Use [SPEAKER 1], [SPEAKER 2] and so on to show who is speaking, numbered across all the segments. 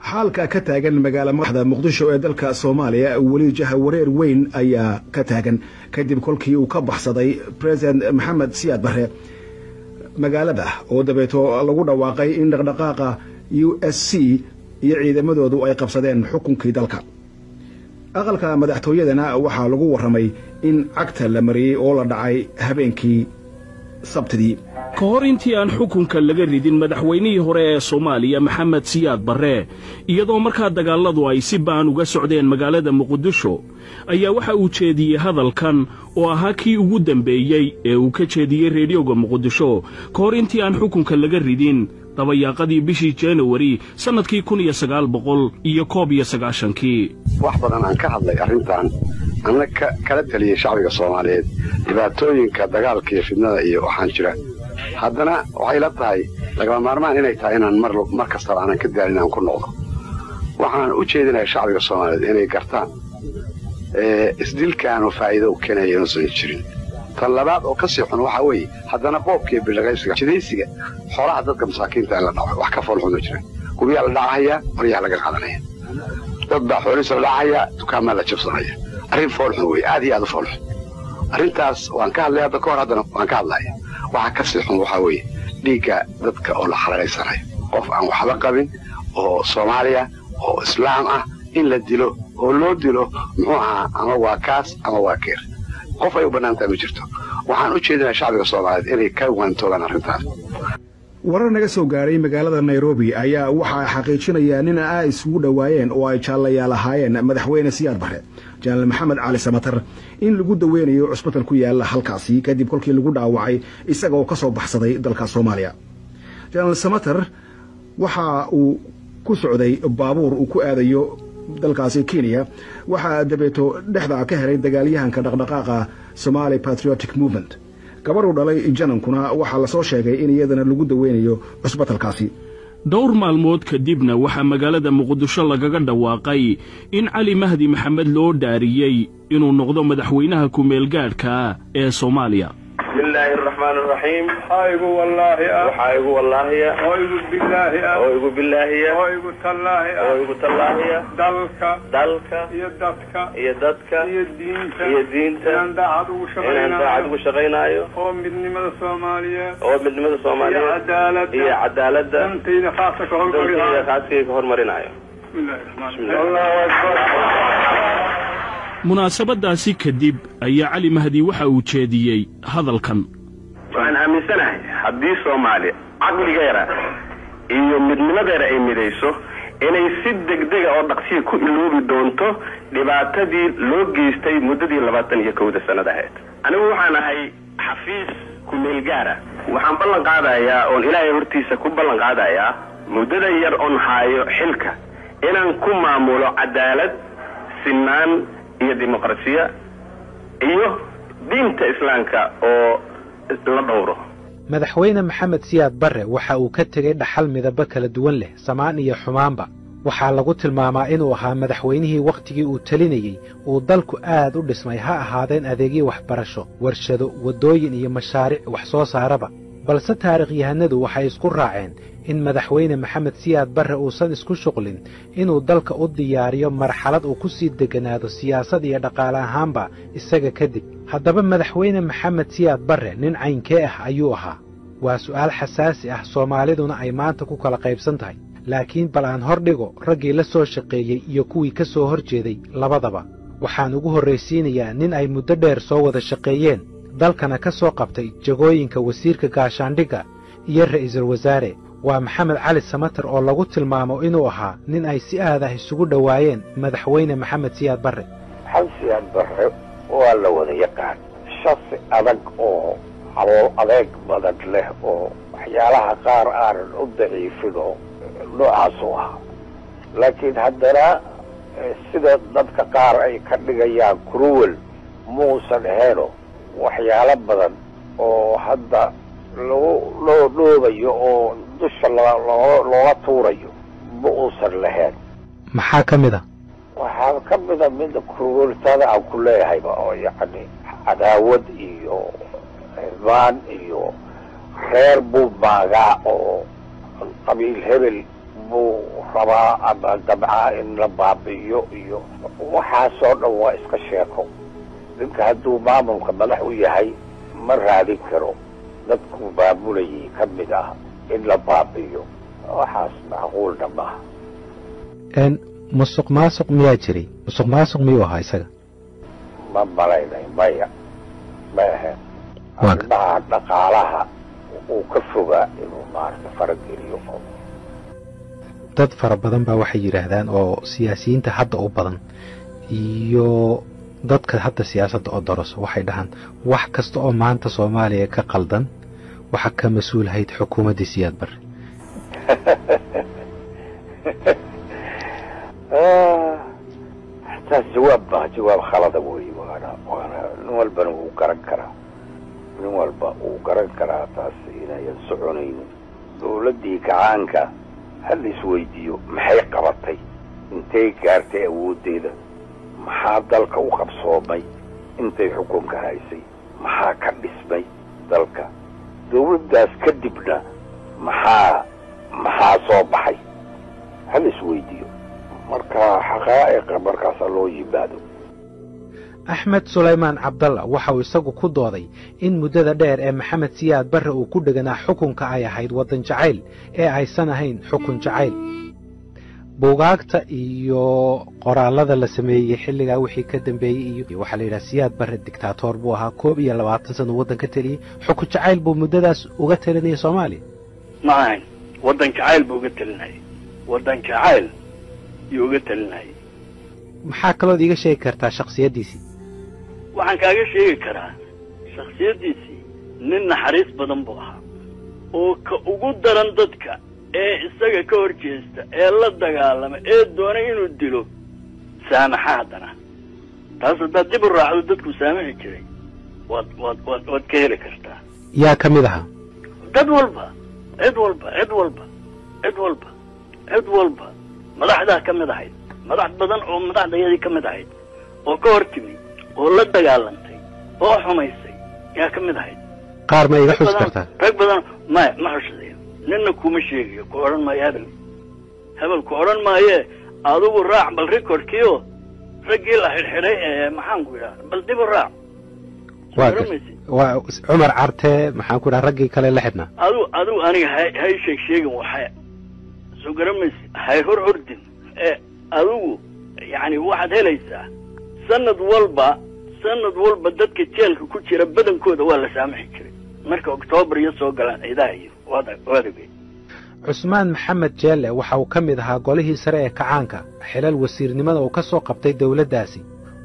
[SPEAKER 1] xaalka ka taagan magaalada madaxda Muqdisho ee dalka Soomaaliya wali jaha wareer weyn ayaa ka taagan kadib kolkii uu ka baxsaday President Maxamed Siyaad Barre magaalada oo dabeeto lagu dhawaaqay in dhaqdhaqaaqa USC iyo ciidamadoodu ay qabsadeen xukunkii dalka aqalka madaxtooyadana waxa lagu waramay in cagta la mariyay oo la dhacay habeenkii sabtidii
[SPEAKER 2] kahor intii aan xukunka laga ridin madaxweynihii hore ee Soomaaliya Maxamed Siyaad Barre iyadoo markaa dagaaladu ay si baan uga socdeen magaalada Muqdisho ayaa waxa uu jeediyay hadalkan oo ahaa kii ugu dambeeyay ee uu ka jeediyay raadiyoga Muqdisho kahor intii aan xukunka laga ridin dabayaaqadii bishii January sanadkii 1991
[SPEAKER 3] wax badan aan ka hadlay arrintan annaka kala taliyay shacbiga Soomaaliyeed dhibaatooyinka dagaalka iyo fidnada iyo waxaan jira haddana waxay la tahay lagama maarmaan inay tahay inaan mar kasta aan ka daalin aan ku noqdo waxaan u jeedinayaa shacbiga Soomaaliyeed inay gartaan isdilkaan oo faa'iido u keenaya inuu soo jirin tan labaad oo ka sii xun waxa weeye haddana boobkii bilaqaysiga jidaysiga xoolaha dadka masaakiinta la dhaco wax ka foolxumo jira guryaha la dhacaya qoryaha laga qaadanaya dad baa xoolihiisa la dhacaya dukaamada la jabsanaya arrin foolxun weeye aad iyo aad u foolxun arrintaas waan ka hadlay hadda kahor haddana waan ka hadlaya waxa ka sii xun waxa weeye dhiigga dadka oo la xalaalaysanayo qof aan waxba qabin oo Soomaaliya oo islaam ah in la dilo oo loo dilo muxuu ahaa ama waa kaas ama waa keer qof ay u banaantahay ma jirto waxaan u jeedinayaa shacbiga Soomaaliyeed inay ka waantoogaan arrintan
[SPEAKER 1] warar naga soo gaaray magaalada Nairobi ayaa waxa xaqiijinaya in ay isugu dhawaayeen oo ay jaalayaal ahaayeen madaxweyne Siyaad Barre Janaal Maxamed Cali Samatar in lagu daweynayo cusbitaal ku yaala halkaasi kadib kolkii lagu dhaawacay isaga oo ka soo baxsaday dalka Soomaaliya Janaal Samatar waxa uu ku socday baabuur uu ku aadayo dalkaasi Kenya waxa dabeeto dhexda ka helay dagaalyahanka dhaqdhaqaaqa Somali Patriotic Movement gabar u dhalay janankuna waxa la soo sheegay in iyadana lagu daweynayo cusbitaalkaasi
[SPEAKER 2] dhowr maalmood kadibna waxa magaalada Muqdisho lagaga dhawaaqay in Cali Mahdi Maxamed loo dhaariyay inuu noqdo madaxweynaha ku meel gaadhka ee Soomaaliya
[SPEAKER 4] bismillahir rahmanir rahim haygu wallahi haygu billahi haygu tallahi dalka iyo dadka iyo diinta inaan daacad ugu shaqaynayo oo midnimada Soomaaliyeed iyo cadaaladda intayda khaaska ka hormarinayo bismillahir
[SPEAKER 2] munaasabadaasi kadib ayaa Cali Mahdi waxa uu jeediyay hadalkan
[SPEAKER 4] waxaan aaminsanahay haddii Soomaaliya caqligeeda iyo midnimadeeda ay midayso inay si degdeg ah oo dhaqsi ku iloobi doonto dhibaatadii loo geystay muddadii 21 sanad ahayd anigu waxaan ahay xafiis ku meel gaara waxaan ballan qaadayaa oo Ilaahay hortiisa ku ballan qaadayaa muddada yar oo hayo xilka inaan ku maamulo cadaalad sinaan iyo dimuqraasiya iyo diinta islaamka oo la dhowro
[SPEAKER 5] madaxweyne Maxamed Siyaad Barre waxa uu ka tagay dhaxal midaba kala duwan leh samaan iyo xumaanba waxa lagu tilmaamaa inuu ahaa madaxweynihii waqtigii uu talinayay uu dalku aad u dhismay ha ahaadeen adeegyo waxbarasho warshado wadooyin iyo mashaariic wax soo saaraba balse taariikhyahanadu waxay isku raaceen in madaxweyne Maxamed Siyaad Barre uusan isku shuqlin inuu dalka u diyaariyo marxalad uu ku sii deganaado siyaasad iyo dhaqaale ahaanba isaga kadib haddaba madaxweyne Maxamed Siyaad Barre nin caynkee ah ayuu ahaa waa su'aal xasaasi ah Soomaaliduna ay maanta ku kala qaybsan tahay laakiin bal aan hor dhigo raggii la soo shaqeeyay iyo kuwii ka soo horjeeday labadaba waxaan ugu horreysiinayaa nin ay muddo dheer soo wada shaqeeyeen dalkana ka soo qabtay jagooyinka wasiirka gaashaandhigga iyo ra'iisul wasaare waa Maxamed Cali Samatar oo lagu tilmaamo inuu ahaa nin ay si aad ah isugu dhawaayeen madaxweyne Maxamed Siyaad Barre
[SPEAKER 6] Siyaad Barre waa la wada yaqaan shakhsi adag oo adeeg badan leh oo waxyaalaha qaar aan u daciifin oo noocaas u ah laakiin haddana sida dadka qaar ay ka dhigayaan cruel muusan helo waxyaalo badan oo hadda loo dhoobayo oo dusha looga tuurayo ma uusan lahayn
[SPEAKER 5] maxaa ka mid ah
[SPEAKER 6] waxaa ka mid ah mid crueltada aan ku leeyahayba oo yacni cadaawad iyo iyo reer buu maagaa oo qabiil hebel buu rabaa ama dabcaa in la baabi'iyo iyo waxaasoo dhan waa iska sheeko. ninka hadduu maamulka madax u yahay ma raadin karo dadku maamulayay ka mid ah in la baabi'iyo. waxaas macquulna maaha.
[SPEAKER 5] musuq maasuq miyaa jiray? musuq maasuq miyuu ahaa isaga?
[SPEAKER 6] ma malaynay maya ma ahayn. arrimaha dhaqaalaha uu ka fogaa inuu maarta farageliyo.
[SPEAKER 5] dad fara badan baa waxay yidhaahdaan oo siyaasiyiinta hadda u badan iyo dadka hadda siyaasadda oo daraso waxay dhahaan wax kasta oo maanta Soomaaliya ka qaldan waxa ka mas'uulahayd xukuumadda Siyaad Barre.
[SPEAKER 6] jawaab khalada weeye. waana nin walbana wuu garan karaa. nin walba uu garan karaa taas inayan soconaynin. dowladdii gacaanka hal isweydiiyo maxay qabatay, intay gaartay awooddeeda, maxaa dalka u qabsoomay intay xukunka haysay, maxaa ka dhismay dalka, dowladdaas kadibna maxaa soo baxay, hal isweydiiyo. marka xaqaa'iqa markaasa loo yimaado.
[SPEAKER 5] axmed sulaymaan cabdalla waxa uu isagu ku dooday in muddada dheer ee maxamed siyaad barre uu ku dheganaa xukunka ay ahayd waddan jacayl ee aysan ahayn xukun jacayl. buugaagta iyo qoraallada la sameeyey xilligaa wixii ka dambeeyey iyo waxaa la yidhaha siyaad barre dictaatoor buu ahaa 21 sano waddan ka taliyey. xukun jacayl buu muddadaas uga talinayay Soomaaliya?
[SPEAKER 7] ma ahayn waddan jacayl buu uga talinayay. waddan jacayl yuu uga talinayay.
[SPEAKER 5] maxaa kalood iiga sheegi kartaa shakhsiyaddiisii?
[SPEAKER 7] waxaan kaaga sheegi karaa shakhsiyaddiisii nin naxariis badan buu ahaa oo ka ugu daran dadka ee isaga ka hor jeesta ee la dagaalama ee doonay inuu dilo saamaxa. haddana taas haddaad dib u raacdo dadku saamaxi jiray waad ka heli kartaa.
[SPEAKER 5] yaa ka mid ahaa?
[SPEAKER 7] dad walba cid walba madaxdaa ka mid ahayd. madax badan oo madaxdayadii ka mid ahayd oo ka hor timi oo la dagaalantay oo xumaysay yaa ka mid ahayd.
[SPEAKER 5] qaar ma iga xus kartaa?
[SPEAKER 7] rag badan ma xusayo. ninna kuma sheegayo ku odhan maayo hebel ku odhan maaye adigu raac bal recordkiio raggii la xidhxidhay ee maxaan ku idhaha bal dib u raac.
[SPEAKER 5] waa cumar carte maxaan ku idhaha raggii kale la xidhnaa.
[SPEAKER 7] adigu aniga hay sheegin waxay soo garamaysa hay hor ordin adigu yani waxaad helaysaa sanad walba dadka jeelka ku jira badankooda waa la saamaxi jiray marka Oktoobar iyo soo galaan ciidaha iyo waadagay.
[SPEAKER 5] cusmaan maxamed jeelle waxa uu ka mid ahaa golihii sare ee kacaanka. xilal wasiirnimada uu ka soo qabtay dowladdaasi.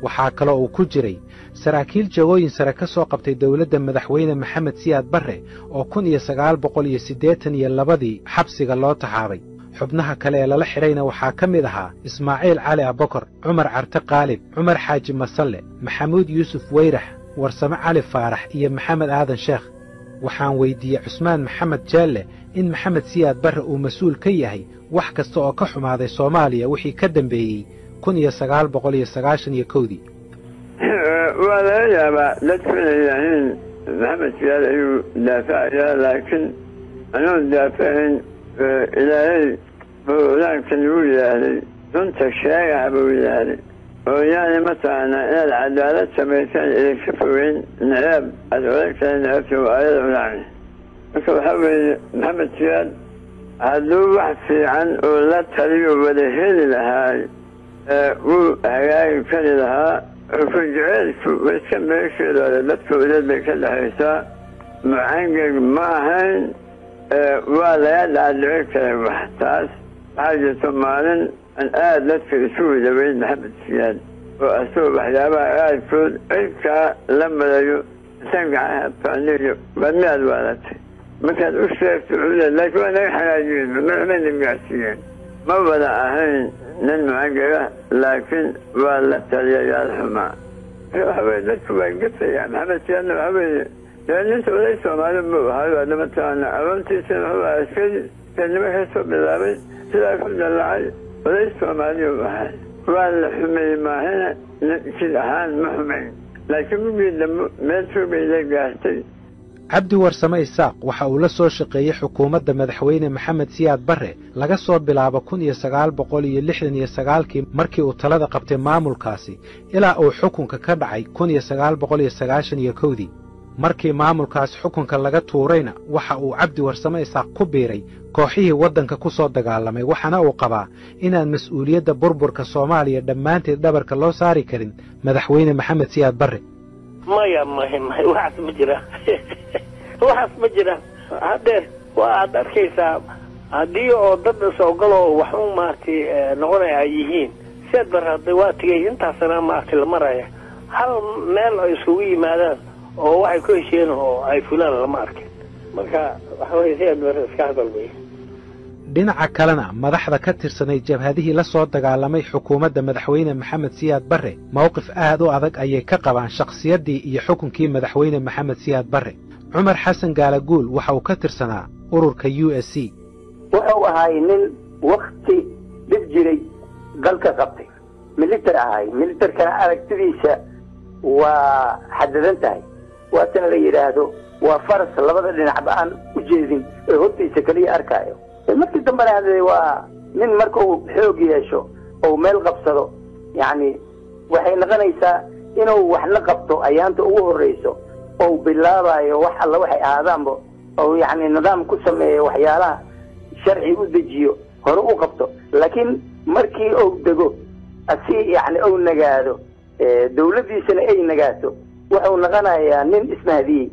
[SPEAKER 5] waxaa kaloo uu ku jiray saraakiil jagooyin sare ka soo qabtay dowladda madaxweyne maxamed siyaad barre oo 1982 xabsiga loo taxaabay. xubnaha kale ee lala xidhayna waxaa ka mid ahaa Ismaaciil Cali Abokor, Cumar Carte Qaalib, Cumar Xaaji Masalle, Maxamuud Yuusuf Weyrax, Warsame Cali Faarax iyo Maxamed Aadan Sheekh. waxaan weydiiyey cusmaan maxamed jeelle in maxamed siyaad barre uu mas-uul ka yahay wax kasta oo ka xumaaday Soomaaliya wixii ka dambeeyey 1991.
[SPEAKER 8] waa laga yaabaa dadku inay yidhaahiin maxamed siyaad ayuu daafacayaa laakiin anuu daafacayn. ilaahay bulaankan wuu yidhaahday runta sheegaha buu yidhaahday oo yaani mataqaanaa inaad cadaalad samaysaan idinka fogeyn naceeb aad odagtahay naceebta waa ayada ulacni. marka waxaa weeye maxamed siyaad hadduu wax fiican oo la taliyo wada heli lahaay wuu hagaagi kari lahaa. xukun jaceylku waiska meesheedooda dadka udeed bay ka dhexaysaa. mucangeg ma ahayn. waa laga dhaadhici karay wax taas. waxaa jirto maalin aan aad dadka isu wadaweyn maxamed siyaad oo asagoo waxyaabaha aadkood cirkaa la madayo isan gacaha faaniyo badnaad waalatay markaad u sheegto cuda laakiin waa naga xagaajiyeen mayna gaarsiiyeen. ma wada ahayn nin mucangega laakiin waa la taliyayaal xumaa. waxa weye dadku waa gafayaan. maxamed siyaadna waxa weeye ninta oday Soomaali buu ahaa. waa mataqaana aroontiisana wuxuu ahaa askari kadnimo ka soo bilaabay sidaa ku dallacay oday Soomaali uu ahaa. waa la xumeeyey maahina jid ahaan ma xumayn laakiin mugii dambe meel fog bay la gaartay
[SPEAKER 5] cabdi warsame isaaq waxa uu la soo shaqeeyey xukuumadda madaxweyne maxamed siyaad barre laga soo bilaabo 1969kii markii uu talada qabtay maamulkaasi ilaa uu xukunka ka dhacay 1991dii markii maamulkaas xukunka laga tuurayna waxa uu cabdi warsame isaaq ku biiray kooxihii waddanka ku soo dagaalamay waxaana uu qabaa inaan mas'uuliyadda burburka Soomaaliya dhammaanteed dhabarka loo saari karin madaxweyne maxamed siyaad barre
[SPEAKER 9] maya waxaas ma jira haddeer waad arkaysaa haddii oo dad soo galo wax u maartay noqonaya ay yihiin siyaad barre hadda waa tegay intaasna maartay la maraya hal meel ay isugu yimaadaan oo waxay ku hesheen oo ay fulaan lama arkin marka waxa weeye siyaad barre iska hadal weeye
[SPEAKER 5] dhinaca kalena madaxda ka tirsanay jabhadihii la soo dagaalamay xukuumadda madaxweyne maxamed siyaad barre mowqif aad u adag ayay ka qabaan shakhsiyaddii iyo xukunkii madaxweyne maxamed siyaad barre cumar xasan gaalaguul waxa uu ka tirsanaa ururka USC
[SPEAKER 10] wuxuu ahay nin waqti dhib jiray dalka qabtay militar ahay militarkana aragtidiisa waa xadadan tahay waatana la yidhaahdo waa faras labada dhinacba aan u jeedin ee hortiisa kaliya arkaayo markii dambena hadee waa nin marka uu xoog yeesho oo meel qabsado yani waxay noqonaysaa inuu wax la qabto ayaanta ugu horeyso oo bilaabayo wax alla waxay aadaanba oo yani nidaam ku sameeyo waxyaalaha sharci u dejiyo hore u qabto laakiin markii uu dego asi yani uu nagaado dawladdiisana ay nagaato wuxuu noqonayaa nin ismahdiyey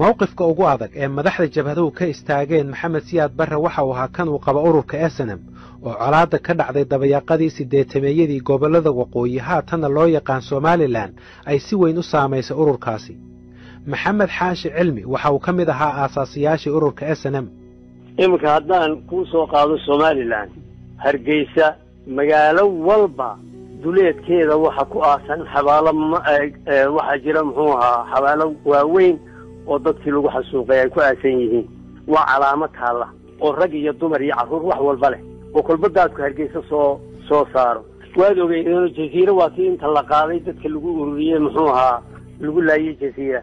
[SPEAKER 5] mowqifka ugu adag ee madaxda jabhaduhu ka istaageen maxamed siyaad barre waxa uu ahaa kan uu qabo ururka SNM oo colaadda ka dhacday dabayaaqadii 80meeyadii gobollada waqooyi haatanna loo yaqaan Somaliland ay si weyn u saamaysay ururkaasi maxamed xaashi cilmi waxa uu ka mid ahaa aasaasiyaashii ururka SNM
[SPEAKER 9] iminka haddaan ku soo qaado Somaliland Hargeysa magaalo walba duleedkeeda waxa ku aasan xabaalo waxa jira muxuu ahaa xabaalo waaweyn oo dadkii lagu xasuuqay ay ku aasan yihiin waa calaamad taala oo rag iyo dumar iyo carruur wax walba leh oo kolba daadku Hargeysa soo saaro waad ogay inuu jasiiro waati inta la qaaday dadka lagu ururiyay muxuu ahaa lagu laayay jasiira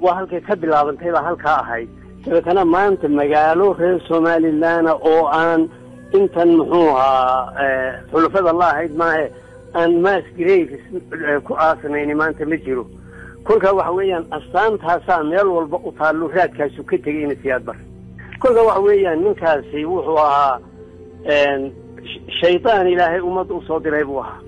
[SPEAKER 9] waa halkay ka bilaabantay baa halka ahayd sababtana maanta magaalo reer Somaliland oo aan intan muxuu ahaa xulafada Allah ahayd maahe aan mass graves ku aasnayn maanta ma jiro kolka waxa weeyaan astaantaasaa meel walba u taalo raadkaasu ka tegay in siyaad barre kolka waxa weeyaan ninkaasi wuxuu ahaa shaytaan ilaahay ummad u soo diray buu ahaa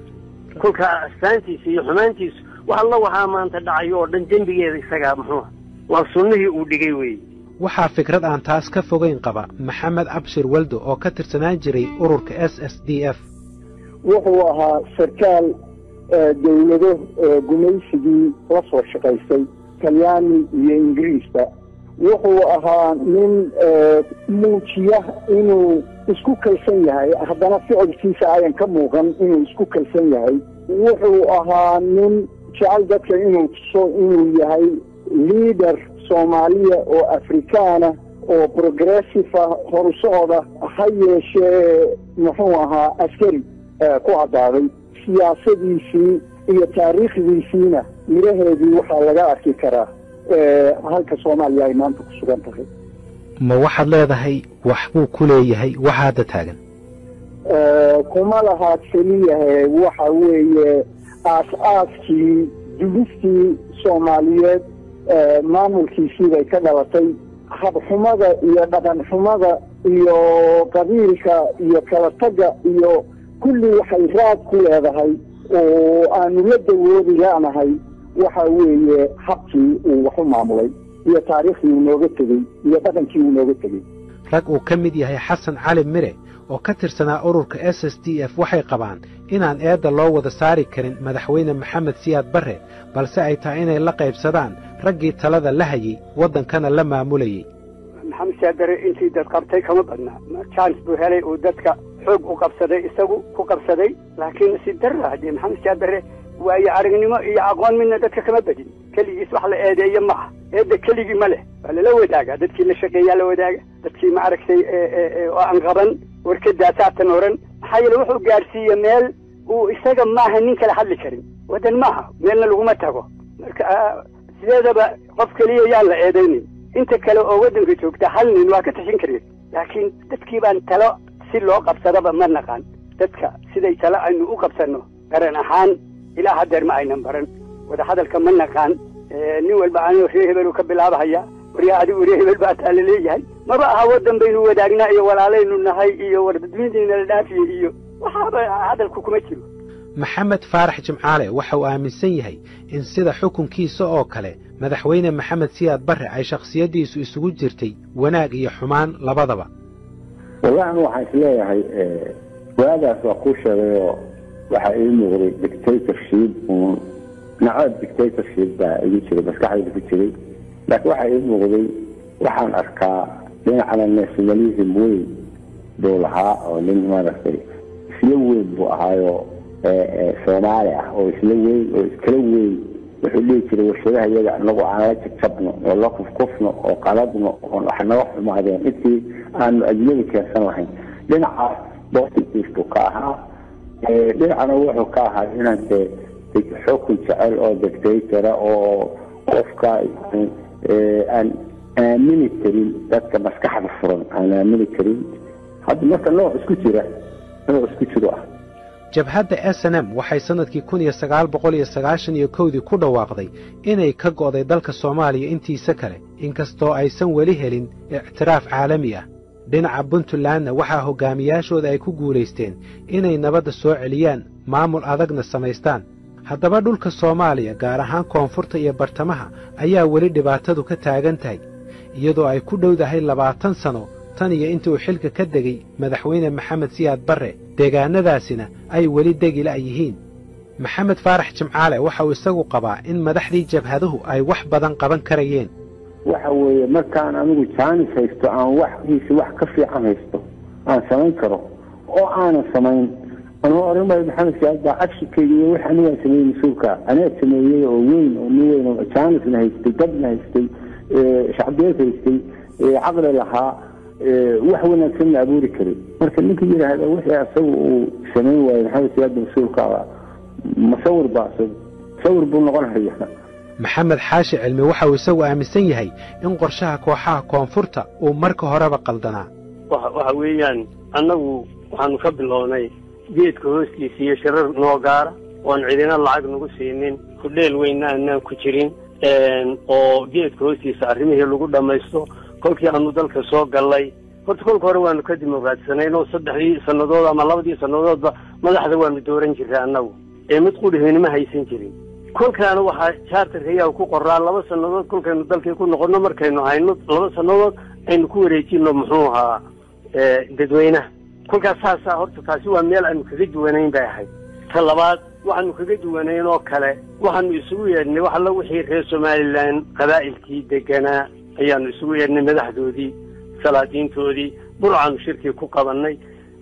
[SPEAKER 9] kolka astaantiisa iyo xumaantiisa wax alla waxaa maanta dhacay oo dhan dembigeeda isaga muxuu waa sunnihii uu dhigay weeye
[SPEAKER 5] waxaa fikrad aan taas ka fogeyn qaba maxamed abshir waldo oo ka tirsanaan jiray ururka SSDF
[SPEAKER 11] wuxuu ahaa sarkaal dawlado gumaysigii la soo shaqaystay talyaani iyo ingiriisba wuxuu ahaa nin muujiya inuu isku kalsan yahay haddana ficilkiisa ayan ka muuqan inuu isku kalsan yahay wuxuu ahaa nin jecel dadka inuu tuso inuu yahay leader Soomaaliya oo Afrikaana oo progressive horusocda ha yeeshee muxuu ahaa askari ku cadaaday siyaasadiisii iyo taariikhdiisiina miraheedii waxaa laga arki karaa halka Soomaaliya ay maanta ku sugan tahay
[SPEAKER 5] ma waxaad leedahay wax buu ku leeyahay waxa hadda taagan
[SPEAKER 11] kuma laha keliya waxa weeye aas-aaskii dulistii Soomaaliyeed maamulkiisii bay ka dhalatay habxumada iyo dhaqanxumada iyo qabiilka iyo kala tagga iyo kulli waxay raad ku leedahay oo aanu la dawoodi laanahay waxa weeye habkii uu wax u maamulay iyo taariikhdii uu nooga tegey iyo dhaqankii uu nooga tegey
[SPEAKER 5] rag uu ka mid yahay xasan cali mire oo ka tirsanaa ururka SSDF waxay qabaan inaan eedda loo wada saari karin madaxweyne maxamed siyaad barre balse ay tahay inay la qaybsadaan raggii talada la hayay waddankana la maamulayay
[SPEAKER 12] maxamed siyaad barre intii dad qabtay kama badna chance buu helay uu dadka xoog u qabsaday isagu ku qabsaday laakiin si darra haddii maxamed siyaad barre waayo aragnimo iyo aqoon midna dadka kama badin keligiis wax la eedeeyo maaha eedda keligii ma leh waa lala wadaagaa dadkii la shaqeeyaa la wadaaga dadkii ma aragtay oo aan qaban warkadaasaatan oran maxaa yeele wuxuu gaadhsiiye meel uu isaga maaha nin kala hadli karin waddan maaha meelna laguma tago marka sideedaba qof keliya yaan la eedaynin inta kale oo waddanka joogta hal nin waa ka tashan kareen laakiin dadkii baan talo si loo qabsadaba ma naqaan dadka siday talo aynu u qabsanno garan ahaan ilaa haddeer ma aynan baran wadahadalka ma naqaan nin walba anuu reer hebel ka bilaabahaya wariyaa adigu reer hebel baa taa la leeyahay maba aha waddan baynu wadaagnaa iyo walaalaynu nahay iyo wardadweyntayna la dhaafiye iyo waxaaba hadalku kuma jiro
[SPEAKER 5] maxamed faarax jimcaale waxa uu aaminsan yahay in sida xukunkiisa oo kale madaxweyne maxamed siyaad barre ay shakhsiyaddiisu isugu jirtay wanaag iyo xumaan labadaba
[SPEAKER 13] wallahi waxaan isleeyahay waagaas waa kuu sheegayoo waxaa ii muuqday dictatorship nacab dictatorship baa igu jiray maskaxdayda ku jiray laakiin waxaa ii muuqday waxaan arkaa dhinacana nationalism weyn buu lahaa oo nin maaragtay isla weyn buu ahaayoo soomaali ah oo isla weyn oo iskala weyn wuxuu dhihi jiray warshadaha iyaga anagu aan la jabjabno oo la kufkufno oo qaladno oo wax naga xumaadeen intii aanu ajnabi keensan lahayn dhinacaas positive buu ka ahaa dhinacana wuxuu ka ahaa inaante xukun jecel oo dictatora oo qofka aan aamini karin dadka maskaxda furan aan aamini karin hadda marka nooc isku jiro ah
[SPEAKER 5] jabhadda SNM waxay sanadkii 1991 ku dhawaaqday inay ka go'day dalka Soomaaliya intiisa kale inkastoo aysan weli helin ictiraaf caalami ah dhinaca Puntlandna waxa hogaamiyaashooda ay ku guuleysteen inay nabadda soo celiyaan maamul adagna samaystaan haddaba dhulka Soomaaliya gaar ahaan koonfurta iyo bartamaha ayaa weli dhibaatadu ka taagan tahay iyadoo ay ku dhowdahay 20 sano tan iyo intii uu xilka ka degay madaxweyne maxamed siyaad barre deegaanadaasina ay weli degila yihiin maxamed faarax jimcaale waxa uu isagu qabaa in madaxdii jabhaduhu ay wax badan qaban karayeen
[SPEAKER 13] waxa weeye markaan anigu jaanis haysto aan wax ka fiican haysto aan samayn karo oo aanan samayn anuu oranay maxamed siyaad baa ashkeeyay wax aniga sameeyay masuulka aniga sameeyay oo weyn oo nin weyn oo jaanisna haystay dadna haystay shacbiyad haystay caqli lahaa wax wanaagsan la abuuri karay marka ninka yiraahdo wixii asagu uu sameeyay waa maxamed siyaad masuulka masawir buu noqon hayaa
[SPEAKER 5] maxamed xaashi cilmi waxa uu isagu aaminsan yahay in qorshaha kooxaha koonfurta uu marka horeba qaldanaa
[SPEAKER 9] waxa weeyaan annagu waxaanu ka bilownay geedka hoostiisa iyo shirar noo gaara oon cidina lacag nagu siinin hudheel weynna aanaan ku jirin oo geedka hoostiisa arrimihii lagu dhammaysto kolkii aanu dalka soo gallay horta kolka hore waanu ka dimuqraadisanayn oo 3 sannadood ama 2 sannadoodba madaxda waanu dooran jirray annagu mid qudhihinima haysan jirin kolkaana waxaa charterka ayaa ku qoraa 2 sannadood kolkaynu dalkii ku noqono markaynu hayno 2 sannadood aynu ku wareejino muxuu ahaa dadweynaha kolkaas saasaa horta taasi waa meel aanu kaga duwanayn bay ahayd ta labaad waxaanu kaga duwanayn oo kale waxaanu isugu yeedhnay wax alla wixii reer Somaliland qabaa'ilkii deganaa ayaanu isugu yeedhnay madaxdoodii salaadiintoodii burcaanu shirkii ku qabannay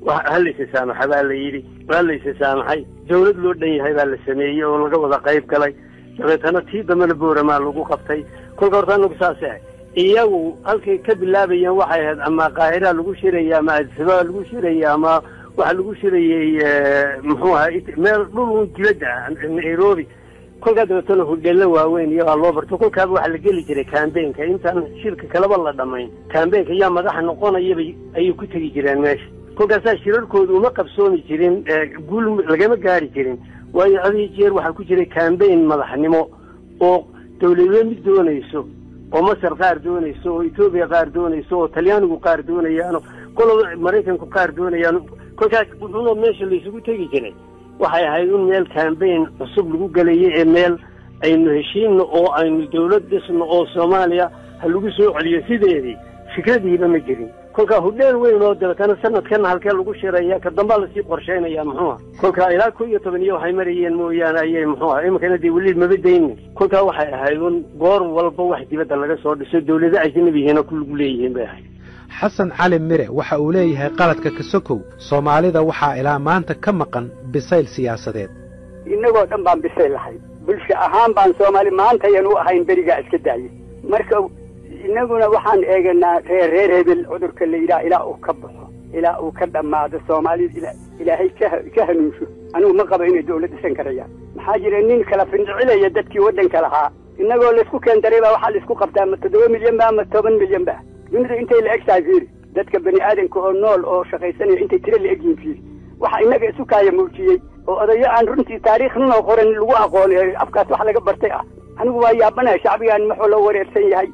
[SPEAKER 9] halaysa saamaxa baa la yidhi halaysa saamaxay dawlad loo dhan yahay baa la sameeyey oo laga wada qayb galay dabeetana tii dambena booramaa lagu qabtay kolka horta anagu saas ah iyagu halkay ka bilaabayeen waxay ahayd ama qaahira lagu shiraya ama adisaba lagu shiraya ama waxa lagu shirayay muxuu ahaa meel dhul dibadda Nairobi kolka dabeetana hudheella waaweyn iyo loo barto kolkaaba waxa la geli jiray campaign-ka intaan shirka kalaba la dhamayn campaign-ka yaa madax noqonaya ay ku tagi jireen meesha kolkaas shirarkoodu uma qabsoomi jirin guul lagama gaari jirin waayo adii jeer waxa ku jiray campaign madaxnimo oo dawladda mid doonayso oo Masar qaar doonayso oo Itoobiya qaar doonayso oo Talyaanigu qaar doonayaan kolba Mareykanku qaar doonayaan kolkaas wuxuu meesha la isugu tagi jiray waxay ahayd in meel campaign cusub lagu galay ee meel aynu heshiino oo aynu dawlad dhisno oo Soomaaliya ha lagu soo celiyo sideedii fikradiiba ma jirin kolka hudheel weyn oo dalkana sanadkan halkee lagu shiraya ka damba la sii qorsheynaya muxuu kolka ilaa 11 waxay marayeen mooyaan ayay muxuu imkana dii wali ma badaynin kolka waxay ahayd goor walba wax dibadda laga soo dhiso dawladda ajnabiga ku lagu leeyihiin bay ahayd
[SPEAKER 5] xasan cali mire waxa uu leeyahay qaladka ka sokow Soomaalida waxa ilaa maanta ka maqan bisayl siyaasadeed
[SPEAKER 12] inagoo dhan baan bisayl lahayn bulsho ahaan baan Soomaali maanta ayaan u ahayn beriga iska daayay marka inaguna waxaan eeganaa reer hebel cudurka la yiraahdo ilaa uu ka baxo ilaa uu ka dhamaado Soomaalida ilaahay ka hanuunsho anigu ma qabo inay dawlad dhisan karayaan maxaa jira nin kala fincilaya dadkii wadanka lahaa innagoo laysku keendaray baa waxaa laysku qabtaa ma 7 milyan ba ama 10 milyan ba dunidu intay la eg tahay fiiri dadka bani aadanka oo nool oo shaqaysanaya intay tiro la egyihiin fiiri waxa inaga isu kaaya muujiyey oo odayo aan runtii taariikhna qoran lagu aqoonay afkaas wax laga bartay ah anigu waa yaabanahay shacbigan maxuu la wareersan yahay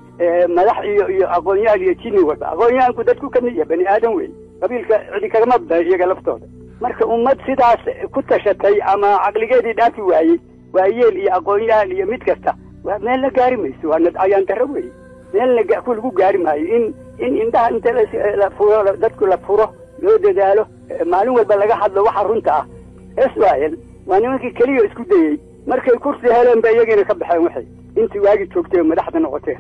[SPEAKER 12] madax iyo aqoonyahan iyo jinni wada aqoonyahanku dadku ka mid yahay bani aadan weey qabiilka cidi kagama badna iyaga laftooda marka ummad sidaas ku tashatay ama caqligeedii dhaafi waayey waa yeel iyo aqoonyahan iyo mid kasta waa meel la gaari mayso waa ayaan darro weey meel lagu gaari maayo in indhaha inta la furo dadku la furo loo dadaalo maalin walba laga hadlo waxa runta ah Israel waa nimankii kaliya isku dayay markay kursi heleen bay iyagina ka baxeen waxay intii waagi joogtay madaxda noqoteen